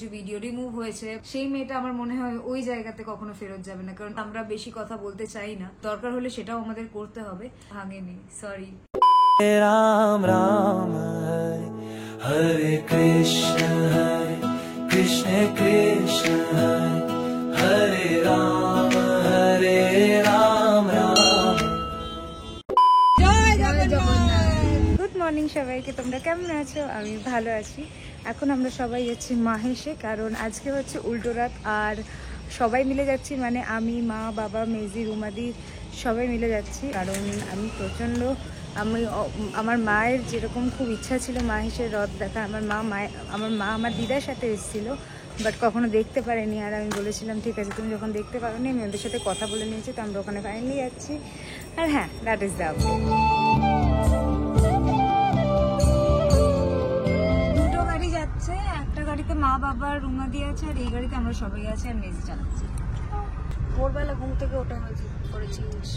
যে video remove হয়েছে সেই মেয়েটা আমার মনে হয় ওই জায়গাতে কখনো ফেরত যাবে না, কারণ আমরা বেশি কথা বলতে চাই না, দরকার হলে সেটাও আমাদের করতে হবে। ভাঙেনি, সরি। রাম রাম হরে হরে কৃষ্ণ কৃষ্ণ কৃষ্ণ হরে রাম রাম। জয় জগন্নাথ। গুড মর্নিং সবাইকে, তোমরা কেমন আছো? আমি ভালো আছি। এখন আমরা সবাই যাচ্ছি মাহেশে, কারণ আজকে হচ্ছে উল্টো রাত, আর সবাই মিলে যাচ্ছি, মানে আমি, মা, বাবা, মেজি, রুমাদি সবাই মিলে যাচ্ছি। কারণ আমি আমার মায়ের যেরকম খুব ইচ্ছা ছিল মাহেশের রথ দেখা, আমার মা আমার দিদার সাথে এসেছিলো, বাট কখনো দেখতে পারেনি। আর আমি বলেছিলাম ঠিক আছে, তুমি যখন দেখতে পারো নি, আমি ওদের সাথে কথা বলে নিয়েছি, তো আমরা ওখানে ফাইনালি যাচ্ছি। আর হ্যাঁ, দ্যাট ইজ দ্য আপডেট। দুটো গাড়ি যাচ্ছে, একটা গাড়িতে মা, বাবা, রুমাদি আছে, আর এই গাড়িতে আমরা সবাই আছি, আর মেজি চালাচ্ছি। ভোরবেলা ঘুম থেকে ওঠা করেছিস।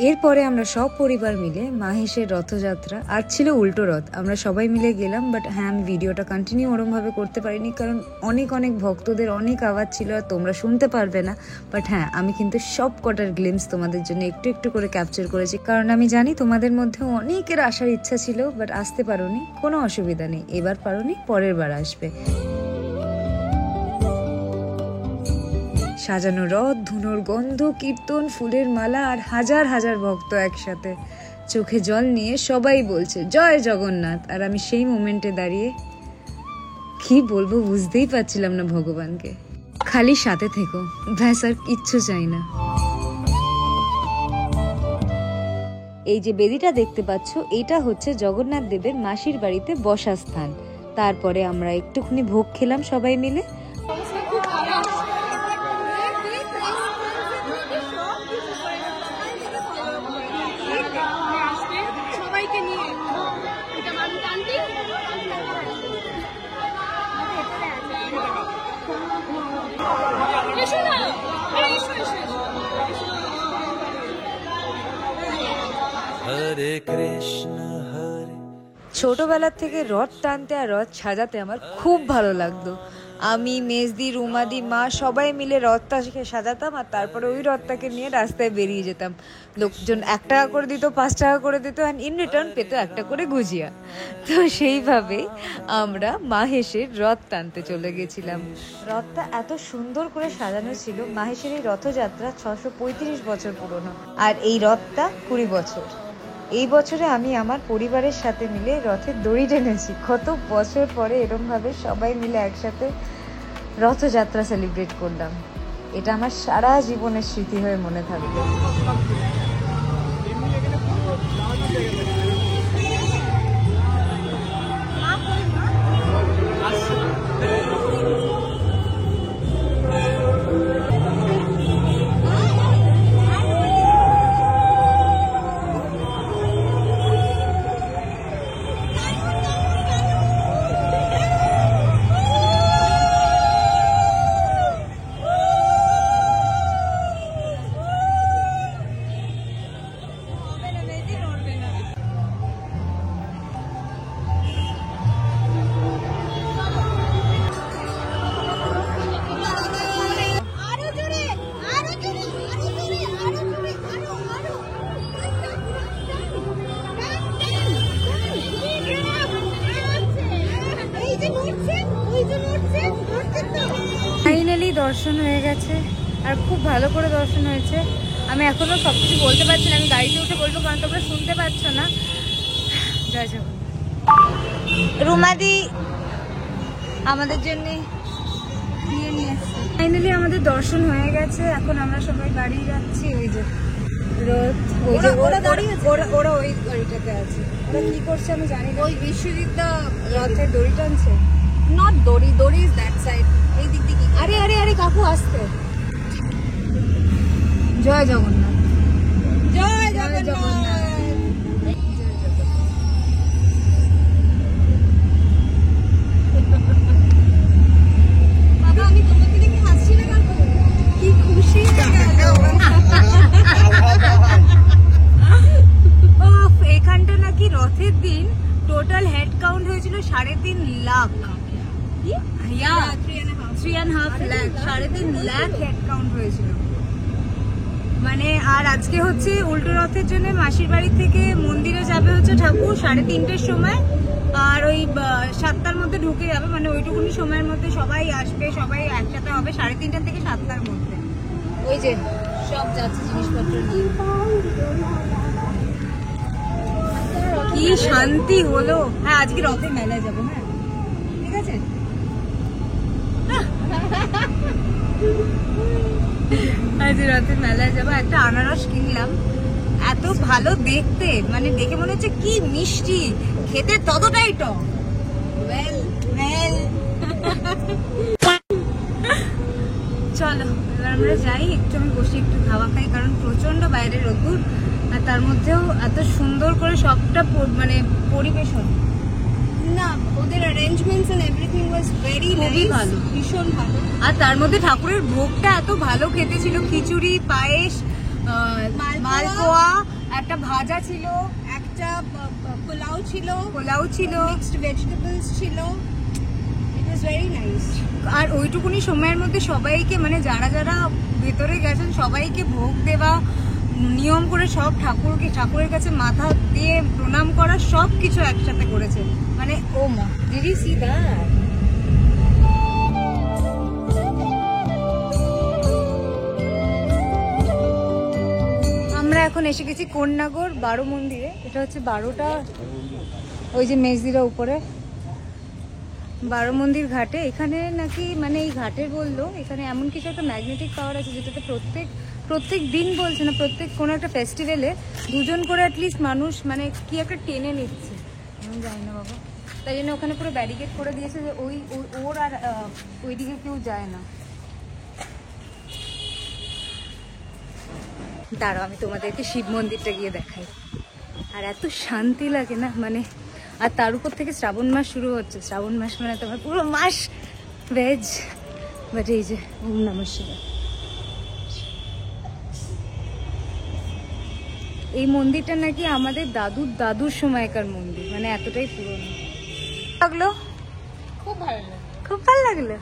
এরপরে আমরা সব পরিবার মিলে মাহেশের রথযাত্রা, আর ছিল উল্টো রথ, আমরা সবাই মিলে গেলাম। বাট হ্যাঁ, আমি ভিডিওটা কন্টিনিউ ওরমভাবে করতে পারিনি, কারণ অনেক ভক্তদের অনেক আওয়াজ ছিল, আর তোমরা শুনতে পারবে না। বাট হ্যাঁ, আমি কিন্তু সব কটার গ্লিমস তোমাদের জন্য একটু একটু করে ক্যাপচার করেছি, কারণ আমি জানি তোমাদের মধ্যে অনেকের আসার ইচ্ছা ছিল, বাট আসতে পারোনি। কোনো অসুবিধা নেই, এবার পারোনি, পরের বার আসবে। সাজানো রথ, ধুনোর গন্ধ, কীর্তন, ফুলের মালা, আর হাজার হাজার ভক্ত একসাথে, চোখে জল নিয়ে সবাই বলছে জয় জগন্নাথ। আর আমি সেই মোমেন্টে দাঁড়িয়ে কি বলবো বুঝতেই পারছিলাম না ভগবানকে। খালি সাথে থেকো, ব্যাস, আর কিচ্ছু চাই না। এই যে বেদিটা দেখতে পাচ্ছ, এটা হচ্ছে জগন্নাথ দেবের মাসির বাড়িতে বসা স্থান। তারপরে আমরা একটুখানি ভোগ খেলাম সবাই মিলে। হরে কৃষ্ণ হরে। ছোটবেলার থেকে রথ টানতে আর রথ সাজাতে আমার খুব ভালো লাগতো। আমি, মেজদি, রুমাদি, মা সবাই মিলে রথটাকে সাজাতাম, আর তারপরে ওই রথটাকে নিয়ে রাস্তায় বেরিয়ে যেতাম। লোকজন 1 টাকা করে দিত, 5 টাকা করে দিত, অ্যান্ড ইন রিটার্ন পেত 1 টাকা করে গুজিয়া। তো সেইভাবেই আমরা মাহেশের রথ টানতে চলে গেছিলাম। রথটা এত সুন্দর করে সাজানো ছিল। মাহেশের এই রথযাত্রা 635 বছর পুরনো, আর এই রথটা 20 বছর। এই বছরে আমি আমার পরিবারের সাথে মিলে রথের দড়ি টেনেছি। কত বছর পরে এরমভাবে সবাই মিলে একসাথে রথযাত্রা সেলিব্রেট করলাম। এটা আমার সারা জীবনের স্মৃতি হয়ে মনে থাকবে। ফাইনালি দর্শন হয়ে গেছে, আর খুব ভালো করে দর্শন হয়েছে। আমি এখনো সবকিছু বলতে পারছি না, আমি গাড়িতে উঠে বলবো, কারণ তোমরা শুনতে পাচ্ছ না। জয় জগন্নাথ। রুমাদি আমাদের জন্য নিয়ে আসছে। ফাইনালি আমাদের দর্শন হয়ে গেছে, এখন আমরা সবাই বাড়ি যাচ্ছি। ওই যে রথ, ওই যে ওরা দাঁড়িয়ে আছে, ওরা ওই গাড়িটাতে আছে। ওরা কি করছে আমি জানি না। ওই বিশ্বজিৎ দা রথের দড়ি টানছে। নট দড়ি, দড়ি ইজ দ্যাট সাইড, এই দিক দিয়ে। আরে আরে আরে কাকু আসতে। জয় জগন্নাথ, জয় জগন্নাথ। বাবা, আমি তোমাকে দেখে হাসছি না কাকু, কি খুশি এখানটা নাকি রথের দিন টোটাল হেড কাউন্ট হয়েছিল 3.5 লাখ, 3.5 লাখ, 3.5 লাখ হেড কাউন্ট হয়েছিল। মানে আর আজকে হচ্ছে উল্টো রথের জন্য মাসির বাড়ি থেকে মন্দিরে যাবে হচ্ছে ঠাকুর 3:30টার সময়, আর ওই 7টার মধ্যে ঢুকে যাবে। মানে ওইটুকুনি সময়ের মধ্যে সবাই আসবে, সবাই একসাথে হবে 3:30টা থেকে 7টার মধ্যে। ওই যে সব যাচ্ছে জিনিসপত্র নিয়ে, কি শান্তি হলো। হ্যাঁ আজকে রথের মেলায় যাবো। হ্যাঁ ঠিক আছে, আজ রথের মেলায় যাবো। একটা আনারস কিনলাম, এত ভালো দেখতে, মানে দেখে মনে হচ্ছে কি মিষ্টি, খেতে ততটাই টক। চলো এবার আমরা যাই, একটু আমি বসে একটু খাওয়া খাই, কারণ প্রচন্ড বাইরে রোদ্দুর, আর তার মধ্যেও এত সুন্দর করে সবটা মানে পরিবেশন না, ওদের arrangements and everything was very nice, ভালো, ভীষণ ভালো। আর তার মধ্যে ঠাকুরের ভোগটা এত ভালো খেতে ছিল, খিচুড়ি, পায়েস, মালপোয়া, একটা ভাজা ছিল, একটা পোলাও ছিল, মিক্সড ভেজিটেবলস ছিল, ইট ওয়াজ ভেরি নাইস। আর ওইটুকুনি সময়ের মধ্যে সবাইকে, মানে যারা যারা ভেতরে গেছেন সবাইকে ভোগ দেওয়া, নিয়ম করে সব ঠাকুরের কাছে মাথা দিয়ে প্রণাম করা, সব কিছু একসাথে করেছে। মানে ও মা, ডিড ইউ সি দ্যাট? আমরা এখন এসে গেছি কোন্নাগর 12 মন্দিরে। এটা হচ্ছে 12টা, ওই যে মেজদিরা উপরে 12 মন্দির ঘাটে। এখানে নাকি মানে এই ঘাটের বললো এখানে এমন কিছু একটা ম্যাগনেটিক পাওয়ার আছে যেটাতে প্রত্যেক দিন বলছে না, প্রত্যেক কোনো একটা ফেস্টিভ্যালে 2 জন করে অ্যাটলিস্ট মানুষ মানে কি একটা টেনে নিচ্ছে, আমি জানি না বাবা। তাই জন্য ওখানে পুরো ব্যারিকেড করে দিয়েছে যে ওর আর ওইদিকে কেউ যায় না। দাঁড়াও আমি তোমাদেরকে শিব মন্দিরটা গিয়ে দেখাই। আর এত শান্তি লাগে না, মানে আর তার উপর থেকে শ্রাবণ মাস শুরু হচ্ছে। শ্রাবণ মাস মানে তোমার পুরো মাস ভেজ। বাট এই যে ওম নমঃ শিবায়, এই মন্দিরটা নাকি আমাদের দাদুর সময়কার মন্দির, মানে এতটাই পুরনো। লাগলো, খুব ভালো লাগে, খুব ভালো লাগলো।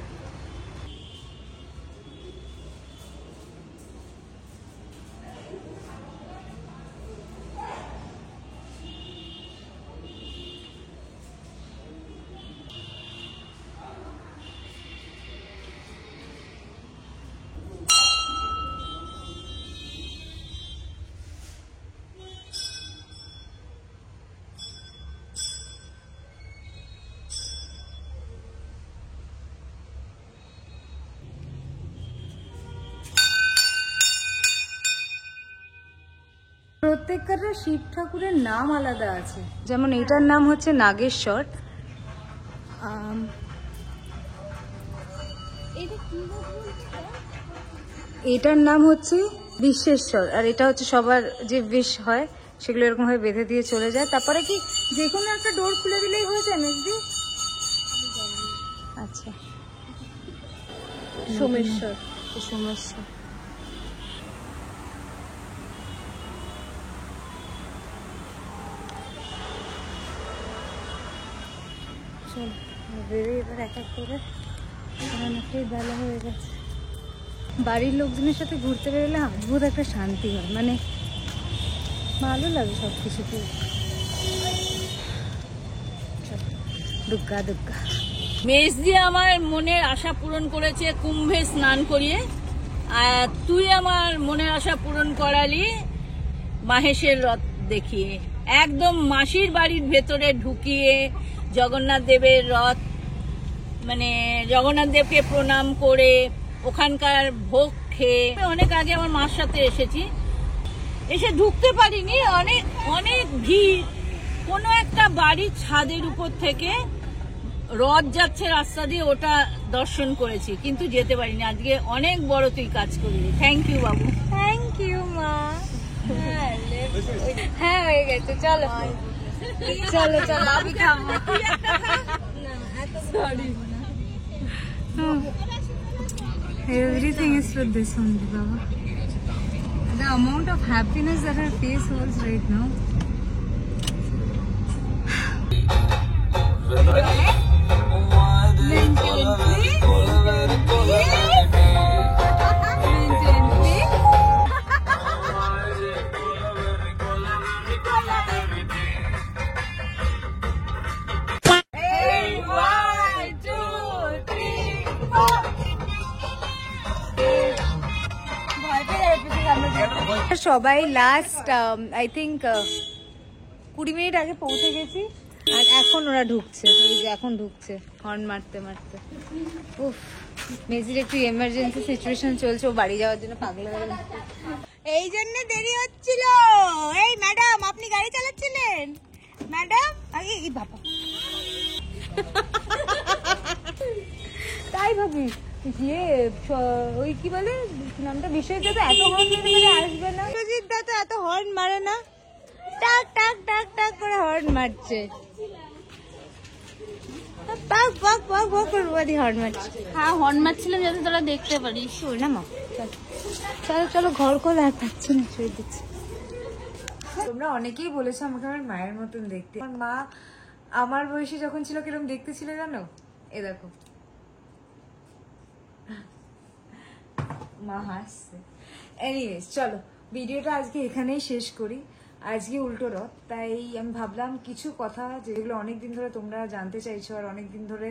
প্রত্যেকটা শিব ঠাকুরের নাম আলাদা আছে, যেমন এটার নাম হচ্ছে নাগেশ্বর, এটার নাম হচ্ছে বিশ্বেশ্বর, আর এটা হচ্ছে সবার যে উইশ হয় সেগুলো এরকম ভাবে বেঁধে দিয়ে চলে যায়। তারপরে কি যে কোনো একটা ডোর খুলে দিলেই হয়ে যায় মেজদি? আচ্ছা, সোমেশ্বর। চল বেরোই এবার এক এক করে, অনেকটাই বেলা হয়ে গেছে। বাড়ির লোকজনের সাথে ঘুরতে বেরোলে অদ্ভুত একটা শান্তি হয়, মানে ভালো লাগে সব কিছুতে। দুগ্গা দুগ্গা। মেজদি আমার মনের আশা পূরণ করেছে কুম্ভে স্নান করিয়ে, আর তুই আমার মনের আশা পূরণ করালি মাহেশের রথ দেখিয়ে। একদম মাসির বাড়ির ভেতরে ঢুকিয়ে জগন্নাথ দেবের রথ, মানে জগন্নাথ দেবকে প্রণাম করে ওখানকার ভোগ খেয়ে। অনেক আগে আমার মার সাথে এসেছি, এসে ঢুকতে পারিনি, অনেক অনেক ভিড়। কোনো একটা বাড়ির ছাদের উপর থেকে রথ যাচ্ছে রাস্তা দিয়ে, ওটা দর্শন করেছি, কিন্তু যেতে পারিনি। আজকে অনেক বড় তুই কাজ করলি, thank you Babu. Thank you মা। হ্যাঁ হয়ে গেছে, চলো চলো চলো আমি খাবো। Everything is for this only, Baba. The amount of happiness that her face holds right now. সবাই লাস্ট আই থিঙ্ক 20 মিনিট আগে পৌঁছে গেছি, আর এখন ওরা ঢুকছে, এই যে এখন ঢুকছে হর্ন মারতে মারতে। উফ, মেজির একটু এমার্জেন্সি সিচুয়েশন চলছে, ও বাড়ি যাওয়ার জন্য পাগল হয়ে গেছে, এই জন্য দেরি হচ্ছিল। এই ম্যাডাম, আপনি গাড়ি চালাচ্ছিলেন? ম্যাডাম আগে এই বাবা তাই ভাবি যে ওই কি বলে নামটা, বিশ্বজিৎ দা তো এত হর্ন মেরে আসবে না, বিশ্বজিৎ দা তো এত হর্ন মারে না, টাক টাক টাক টাক করে হর্ন মারছে, পাক পাক পাক পাক করে হর্ন মারছে। হ্যাঁ, হর্ন মারছিলাম যাতে তোরা দেখতে পারিস। শোন না মা, চলো চলো ঘর খোলা, আর পাচ্ছি না, শুয়ে দিচ্ছি। তোমরা অনেকেই বলেছো আমাকে আমার মায়ের মতন দেখতে। আমার মা আমার বয়সে যখন ছিল কিরকম দেখতে ছিল জানো? এ দেখো, মা হাসছে। এনিওয়েজ, চলো ভিডিওটা আজকে এখানেই শেষ করি। আজকে উল্টো রথ, তাই আমি ভাবলাম কিছু কথা যেগুলো অনেকদিন ধরে তোমরা জানতে চাইছো আর অনেকদিন ধরে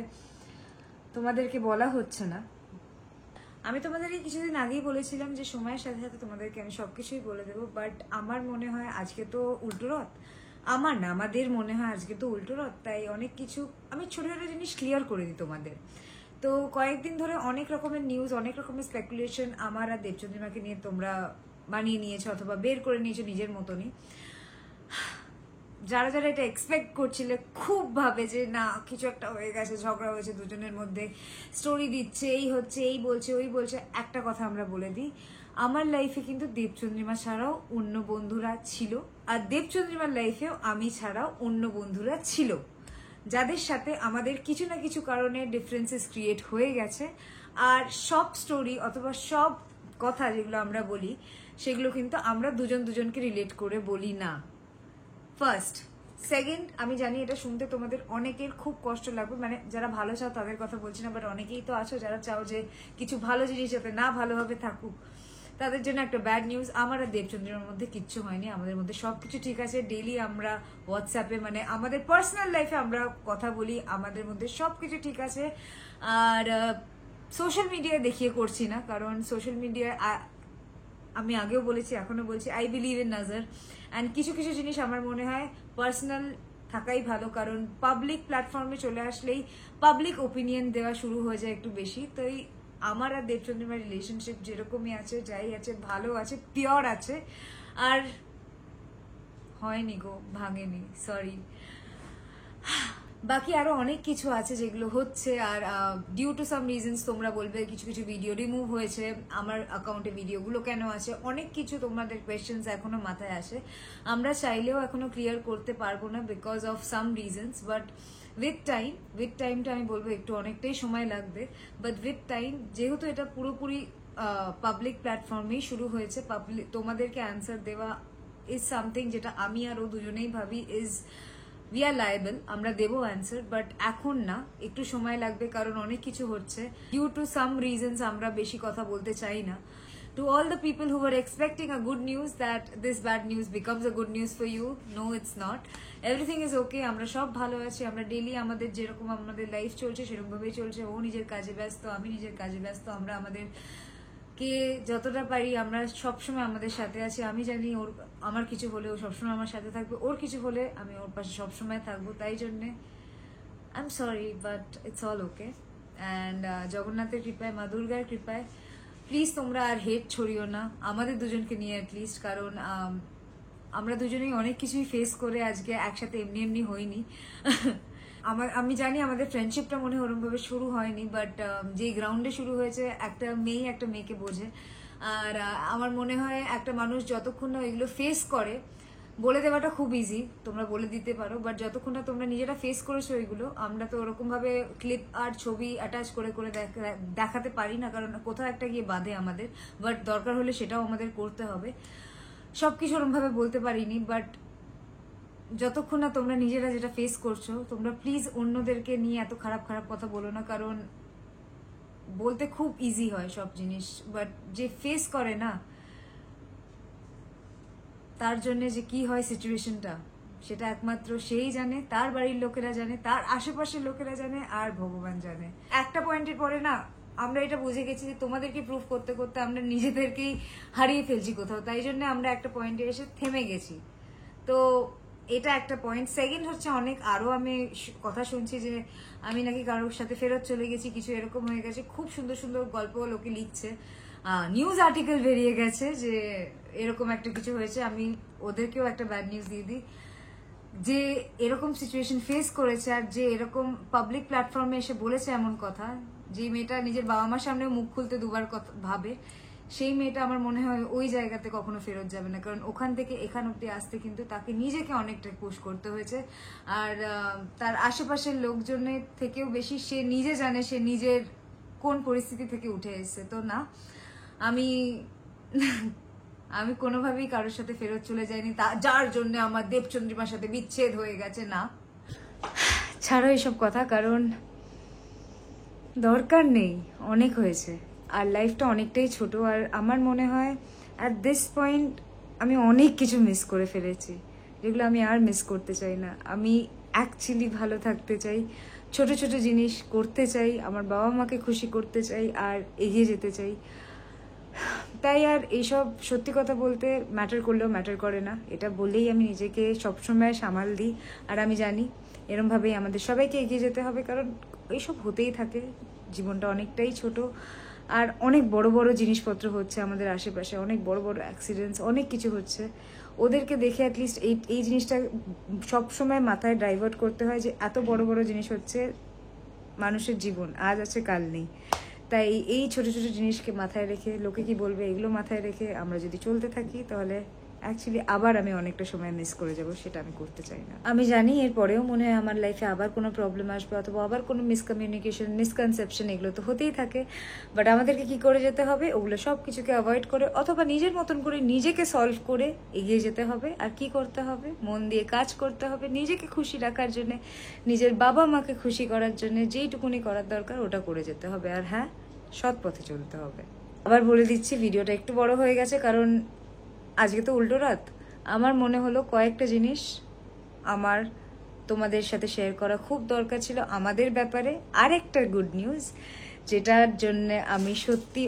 তোমাদেরকে বলা হচ্ছে না। আমি তোমাদেরকে কিছুদিন আগেই বলেছিলাম যে সময়ের সাথে সাথে তোমাদেরকে আমি সবকিছুই বলে দেবো, বাট আমার মনে হয় আজকে তো উল্টো রথ, আমার না আমাদের মনে হয় আজকে তো উল্টো রথ, তাই অনেক কিছু আমি ছোট ছোট জিনিস ক্লিয়ার করে দিই তোমাদের। তো কয়েকদিন ধরে অনেক রকমের নিউজ, অনেক রকমের স্পেকুলেশন আমার আর দেবচন্দ্রিমাকে নিয়ে তোমরা বানিয়ে নিয়েছো অথবা বের করে নিয়েছো নিজের মতনই। যারা যারা এটা এক্সপেক্ট করছিলে খুব ভাবে যে না কিছু একটা হয়ে গেছে, ঝগড়া হয়েছে দুজনের মধ্যে, স্টোরি দিচ্ছে, এই হচ্ছে, এই বলছে, ওই বলছে, একটা কথা আমরা বলে দিই, আমার লাইফে কিন্তু দেবচন্দ্রিমা ছাড়াও অন্য বন্ধুরা ছিল, আর দেবচন্দ্রিমার লাইফেও আমি ছাড়াও অন্য বন্ধুরা ছিল, যাদের সাথে আমাদের কিছু না কিছু কারণে ডিফারেন্সেস ক্রিয়েট হয়ে গেছে। আর সব স্টোরি অথবা সব কথা যেগুলো আমরা বলি সেগুলো কিন্তু আমরা দুজন দুজনকে রিলেট করে বলি না। ফার্স্ট, সেকেন্ড, আমি জানি এটা শুনতে তোমাদের অনেকের খুব কষ্ট লাগবে, মানে যারা ভালো চাও তাদের কথা বলছি না, বাট অনেকেই তো আছো যারা চাও যে কিছু ভালো জিনিস যাতে না ভালোভাবে থাকুক, তাদের জন্য একটা ব্যাড নিউজ। আমার আর দেবচন্দ্রের মধ্যে কিচ্ছু হয়নি, আমাদের মধ্যে সবকিছু ঠিক আছে। ডেইলি আমরা হোয়াটসঅ্যাপে, মানে আমাদের পার্সোনাল লাইফে আমরা কথা বলি, আমাদের মধ্যে সবকিছু ঠিক আছে। আর সোশ্যাল মিডিয়ায় দেখিয়ে করছি না, কারণ সোশ্যাল মিডিয়ায় আমি আগেও বলেছি এখনো বলছি, আই বিলিভ ইন নজর, অ্যান্ড কিছু কিছু জিনিস আমার মনে হয় পার্সোনাল থাকাই ভালো, কারণ পাবলিক প্ল্যাটফর্মে চলে আসলেই পাবলিক ওপিনিয়ন দেওয়া শুরু হয়ে যায় একটু বেশি। তো এই আমার আর দেবচন্দ্রিমার রিলেশনশিপ যেরকমই আছে, যাই আছে, ভালো আছে, পিওর আছে, আর হয়নি গো, ভাঙেনি, সরি। বাকি আরো অনেক কিছু আছে যেগুলো হচ্ছে, আর ডিউ টু সাম রিজনস তোমরা বলবে কিছু কিছু ভিডিও রিমুভ হয়েছে, আমার অ্যাকাউন্টে ভিডিওগুলো কেন আছে, অনেক কিছু তোমাদের কোয়েশ্চেন্স এখনো মাথায় আসে, আমরা চাইলেও এখনো ক্লিয়ার করতে পারবো না because of some reasons, but with টাইমটা আমি বলবো একটু অনেকটাই সময় লাগবে, বাট উইথ টাইম, যেহেতু এটা পুরোপুরি পাবলিক প্ল্যাটফর্মেই শুরু হয়েছে, পাবলিক তোমাদেরকে অ্যান্সার দেওয়া ইজ সামথিং যেটা আমি আর ও দুজনেই ভাবি ইজ উই আর লায়েবল, আমরা দেবো অ্যান্সার, বাট এখন না, একটু সময় লাগবে, কারণ অনেক কিছু হচ্ছে। ডিউ টু সাম রিজনস আমরা বেশি কথা বলতে চাই না। To all the people who are expecting a good news that this bad news becomes a good news for you, no it's not, everything is okay, আমরা সব ভালো আছি, আমরা ডেইলি আমাদের যেরকম আমাদের লাইফ চলছে সেরকম ভাবেই চলছে, ও নিজের কাজে ব্যস্ত, আমি নিজের কাজে ব্যস্ত, আমরা আমাদের কে যতটা পারি আমরা সবসময় আমাদের সাথে আছি। আমি জানি ওর আমার কিছু হলে ও সবসময় আমার সাথে থাকবে, ওর কিছু হলে আমি ওর পাশে সবসময় থাকবো, তাই জন্যে I am sorry, but it's all okay. And জগন্নাথের কৃপায়, মা দুর্গার কৃপায় প্লিজ তোমরা আর হেট ছড়িও না আমাদের দুজনকে নিয়ে অ্যাটলিস্ট, কারণ আমরা দুজনেই অনেক কিছুই ফেস করে আজকে একসাথে এমনি এমনি হইনি। আমি জানি আমাদের ফ্রেন্ডশিপটা মনে হয় ওরকম ভাবে শুরু হয়নি, বাট যে গ্রাউন্ডে শুরু হয়েছে, একটা মেয়ে একটা মেয়েকে বোঝে, আর আমার মনে হয় একটা মানুষ যতক্ষণ না এগুলো ফেস করে, বলে দেওয়াটা খুব ইজি, তোমরা বলে দিতে পারো, বাট যতক্ষণ না তোমরা নিজেরা ফেস করেছো এগুলো, আমরা তো ওরকম ভাবে ক্লিপ আর ছবি অ্যাটাচ করে করে দেখাতে পারি না, কারণ কোথাও একটা গিয়ে বাঁধে আমাদের, বাট দরকার হলে সেটাও আমাদের করতে হবে। সবকিছু ওরকম ভাবে বলতে পারিনি, বাট যতক্ষণ না তোমরা নিজেরা যেটা ফেস করছো, তোমরা প্লিজ অন্যদেরকে নিয়ে এত খারাপ খারাপ কথা বলো না, কারণ বলতে খুব ইজি হয় সব জিনিস, বাট যে ফেস করে না তার জন্য যে কি হয় সিচুয়েশনটা, সেটা একমাত্র সেই জানে, তার বাড়ির লোকেরা জানে, তার আশেপাশের লোকেরা জানে, আর ভগবান জানে। একটা পয়েন্টের পরে না আমরা এটা বুঝে গেছি যে তোমাদেরকে প্রুফ করতে করতে আমরা নিজেদেরকেই হারিয়ে ফেলছি কোথাও, তাই জন্য আমরা একটা পয়েন্টে এসে থেমে গেছি। তো এটা একটা পয়েন্ট। সেকেন্ড হচ্ছে অনেক আরো আমি কথা শুনছি যে আমি নাকি কারোর সাথে ফেরত চলে গেছি, কিছু এরকম হয়ে গেছে। খুব সুন্দর সুন্দর গল্প লোকে লিখছে, নিউজ আর্টিকেল বেরিয়ে গেছে যে এরকম একটা কিছু হয়েছে। আমি ওদেরকেও একটা ব্যাড নিউজ দিয়ে দিই, যে এরকম সিচুয়েশন ফেস করেছে আর যে এরকম পাবলিক প্ল্যাটফর্মে এসে বলেছে এমন কথা, যে মেয়েটা নিজের বাবা মার সামনেও মুখ খুলতে দুবার ভাবে, সেই মেয়েটা আমার মনে হয় ওই জায়গাতে কখনো ফেরত যাবে না। কারণ ওখান থেকে এখান অব্দি আসতে কিন্তু তাকে নিজেকে অনেকটা পুশ করতে হয়েছে। আর তার আশেপাশের লোকজনের থেকেও বেশি সে নিজে জানে সে নিজের কোন পরিস্থিতি থেকে উঠে এসেছে। তো না, আমি কোনোভাবেই কারোর সাথে ফেরত চলে যাইনি যার জন্য আমার দেবচন্দ্রিমার সাথে বিচ্ছেদ হয়ে গেছে, না। ছাড়ো এসব কথা, কারণ দরকার নেই, অনেক হয়েছে আর লাইফটা অনেকটাই ছোট। আর আমার মনে হয় অ্যাট দিস পয়েন্ট আমি অনেক কিছু মিস করে ফেলেছি, যেগুলো আমি আর মিস করতে চাই না। আমি অ্যাকচুয়ালি ভালো থাকতে চাই, ছোট ছোট জিনিস করতে চাই, আমার বাবা মাকে খুশি করতে চাই আর এগিয়ে যেতে চাই। তাই আর এইসব সত্যি কথা বলতে ম্যাটার করলেও ম্যাটার করে না, এটা বলেই আমি নিজেকে সবসময় সামাল দিই। আর আমি জানি এরমভাবেই আমাদের সবাইকে এগিয়ে যেতে হবে, কারণ এইসব হতেই থাকে, জীবনটা অনেকটাই ছোট। আর অনেক বড় বড় জিনিসপত্র হচ্ছে আমাদের আশেপাশে, অনেক বড় বড় অ্যাক্সিডেন্টস, অনেক কিছু হচ্ছে। ওদেরকে দেখে অ্যাটলিস্ট এই জিনিসটা সবসময় মাথায় ডাইভার্ট করতে হয় যে এত বড় বড় জিনিস হচ্ছে, মানুষের জীবন আজ আছে কাল নেই। তাই এই ছোট ছোট জিনিসকে মাথায় রেখে, লোকে কি বলবে এগুলো মাথায় রেখে আমরা যদি চলতে থাকি, তাহলে অ্যাকচুয়ালি আবার আমি অনেকটা সময় মিস করে যাব, সেটা আমি করতে চাই না। আমি জানি এরপরেও মনে হয় আমার লাইফে আবার কোনো প্রবলেম আসবে, অথবা আবার কোনো মিসকমিউনিকেশন, মিসকনসেপশন, এগুলো তো হতেই থাকে। বাট আমাদেরকে কি করে যেতে হবে, ওগুলো সব কিছুকে অ্যাভয়েড করে অথবা নিজের মতন করে নিজেকে সলভ করে এগিয়ে যেতে হবে। আর কি করতে হবে, মন দিয়ে কাজ করতে হবে, নিজেকে খুশি রাখার জন্য, নিজের বাবা মাকে খুশি করার জন্য যেইটুকুনি করার দরকার ওটা করে যেতে হবে। আর হ্যাঁ, সৎ পথে চলতে হবে। আবার বলে দিচ্ছি, ভিডিওটা একটু বড় হয়ে গেছে, কারণ আজকে তো উল্টো রাত। আমার মনে হলো কয়েকটা জিনিস আমার তোমাদের সাথে শেয়ার করা খুব দরকার ছিল আমাদের ব্যাপারে। আর একটা গুড নিউজ, যেটার জন্য আমি সত্যি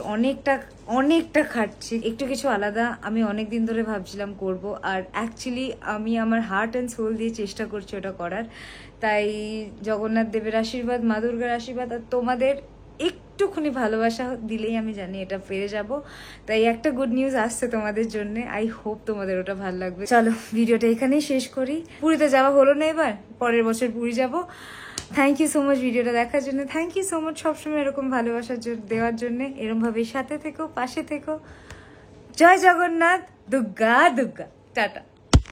অনেকটা খাটছি, একটু কিছু আলাদা আমি অনেক দিন ধরে ভাবছিলাম করব। আর অ্যাকচুয়ালি আমি আমার হার্ট অ্যান্ড সোল দিয়ে চেষ্টা করছি ওটা করার। তাই জগন্নাথ দেবের আশীর্বাদ, মা দুর্গার আশীর্বাদ আর তোমাদের একটুখানি ভালোবাসা দিলেই আমি জানি এটা পেরে যাব। তাই একটা গুড নিউজ আসছে তোমাদের জন্য, আই হোপ তোমাদের ওটা ভালো লাগবে। চলো ভিডিওটা এখানেই শেষ করি। পুরীতে যাওয়া হলো না, এবার পরের বছর পুরী যাব। থ্যাংক ইউ সো মাচ ভিডিওটা দেখার জন্য, থ্যাংক ইউ সো মাচ সবসময় এরকম ভালোবাসার দেওয়ার জন্য। এরমভাবে সাথে থেকো, পাশে থেকো। জয় জগন্নাথ, দুর্গা দুর্গা, টাটা।